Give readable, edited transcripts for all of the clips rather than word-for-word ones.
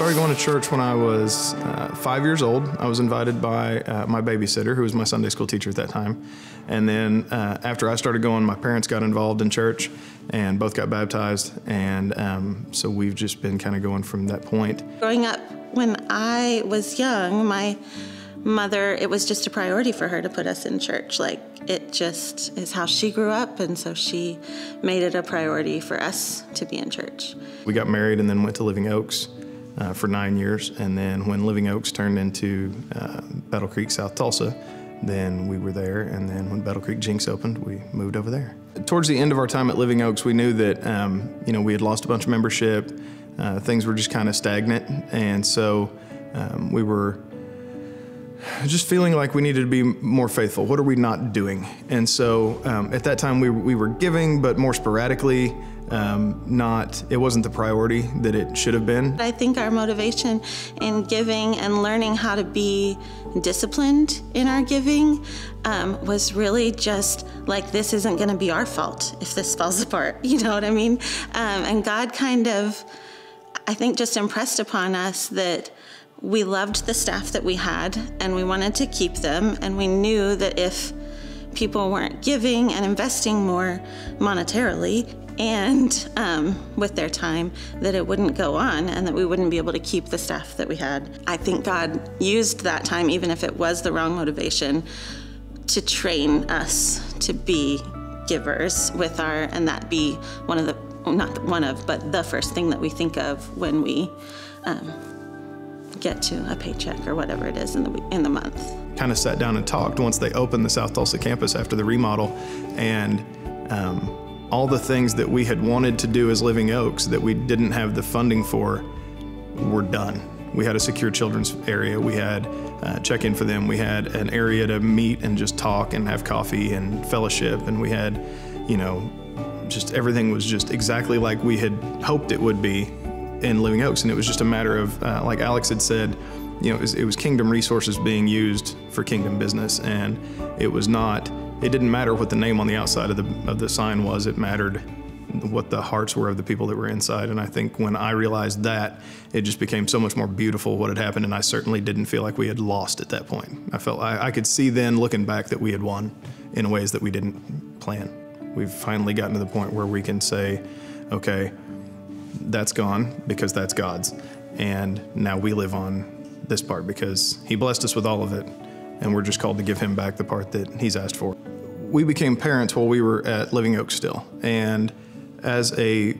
started going to church when I was 5 years old. I was invited by my babysitter, who was my Sunday school teacher at that time. And then after I started going, my parents got involved in church and both got baptized. And so we've just been kind of going from that point. Growing up, when I was young, my mother, it was just a priority for her to put us in church. Like, it just is how she grew up, and so she made it a priority for us to be in church. We got married and then went to Living Oaks for 9 years, and then when Living Oaks turned into Battle Creek, South Tulsa, then we were there, and then when Battle Creek Jenks opened, we moved over there. Towards the end of our time at Living Oaks, we knew that we had lost a bunch of membership. Things were just kind of stagnant, and so we were just feeling like we needed to be more faithful. What are we not doing? And so at that time we were giving, but more sporadically. It wasn't the priority that it should have been. I think our motivation in giving and learning how to be disciplined in our giving was really just like, this isn't going to be our fault if this falls apart, you know what I mean? And God kind of, I think, just impressed upon us that we loved the staff that we had and we wanted to keep them, and we knew that if people weren't giving and investing more monetarily and with their time, that it wouldn't go on and that we wouldn't be able to keep the staff that we had. I think God used that time, even if it was the wrong motivation, to train us to be givers and that be but the first thing that we think of when we get to a paycheck or whatever it is in the month. Kind of sat down and talked once they opened the South Tulsa campus after the remodel, and all the things that we had wanted to do as Living Oaks that we didn't have the funding for were done. We had a secure children's area. We had check-in for them. We had an area to meet and just talk and have coffee and fellowship. And we had, just everything was just exactly like we had hoped it would be in Living Oaks. And it was just a matter of, like Alex had said, it was kingdom resources being used for kingdom business. And it didn't matter what the name on the outside of the sign was. It mattered what the hearts were of the people that were inside. And I think when I realized that, it just became so much more beautiful what had happened, and I certainly didn't feel like we had lost at that point. I felt I could see then, looking back, that we had won in ways that we didn't plan. We've finally gotten to the point where we can say, okay, that's gone because that's God's, and now we live on this part because He blessed us with all of it, and we're just called to give Him back the part that He's asked for. We became parents while we were at Living Oaks still, and as a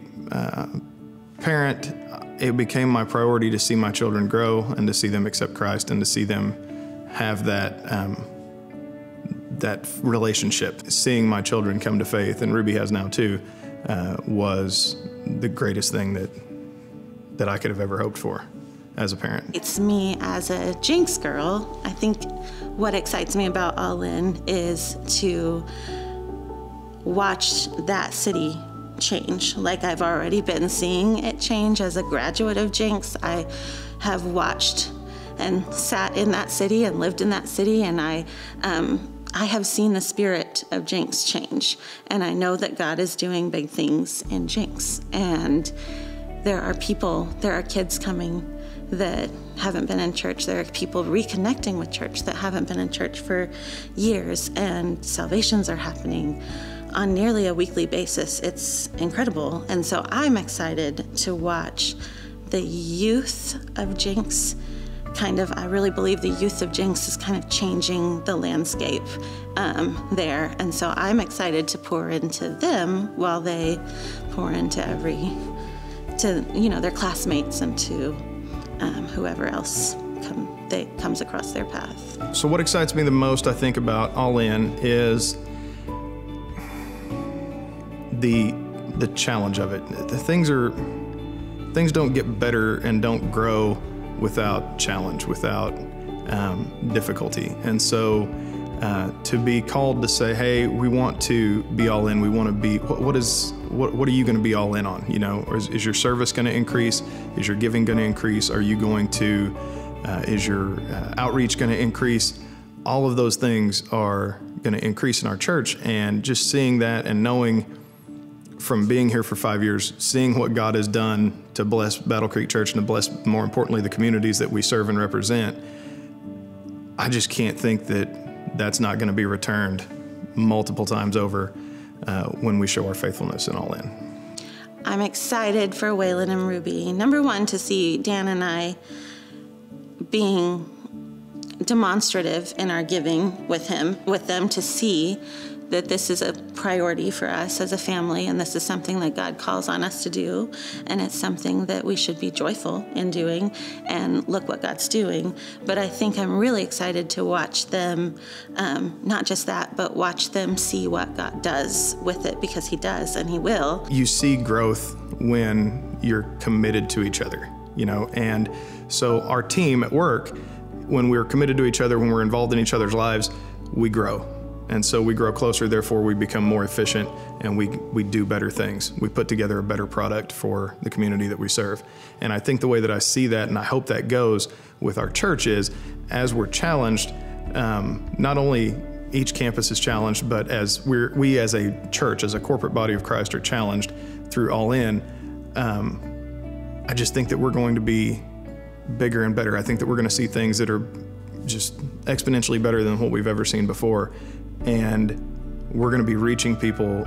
parent, it became my priority to see my children grow and to see them accept Christ and to see them have that relationship. Seeing my children come to faith, and Ruby has now too, was the greatest thing that I could have ever hoped for as a parent. It's me as a Jenks girl. I think what excites me about All In is to watch that city change. Like I've already been seeing it change as a graduate of Jenks. I have watched and sat in that city and lived in that city, and I have seen the spirit of Jenks change, and I know that God is doing big things in Jenks. And there are kids coming that haven't been in church. There are people reconnecting with church that haven't been in church for years, and salvations are happening on nearly a weekly basis. It's incredible. And so I'm excited to watch the youth of Jenks I really believe the youth of Jenks is kind of changing the landscape there. And so I'm excited to pour into them while they pour into their classmates and to whoever else comes across their path. So what excites me the most, I think, about All In is the challenge of it. Things don't get better and don't grow without challenge, without difficulty. And so to be called to say, hey, we want to be all in, we want to be, what are you going to be all in on? Or is your service going to increase? Is your giving going to increase? Are you going to, is your outreach going to increase? All of those things are going to increase in our church, and just seeing that and knowing from being here for 5 years, seeing what God has done to bless Battle Creek Church and to bless, more importantly, the communities that we serve and represent, I just can't think that that's not going to be returned multiple times over when we show our faithfulness in All In. I'm excited for Waylon and Ruby. Number one, to see Dan and I being demonstrative in our giving with them, to see that this is a priority for us as a family, and this is something that God calls on us to do, and it's something that we should be joyful in doing, and look what God's doing. But I think I'm really excited to watch them, not just that, but watch them see what God does with it, because He does, and He will. You see growth when you're committed to each other, and so our team at work, when we're committed to each other, when we're involved in each other's lives, we grow. And so we grow closer, therefore we become more efficient, and we do better things. We put together a better product for the community that we serve. And I think the way that I see that, and I hope that goes with our church, is as we're challenged, not only each campus is challenged, but as we as a church, as a corporate body of Christ, are challenged through All In, I just think that we're going to be bigger and better. I think that we're going to see things that are just exponentially better than what we've ever seen before. And we're going to be reaching people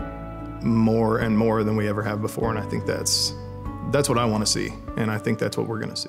more and more than we ever have before. And I think that's what I want to see. And I think that's what we're going to see.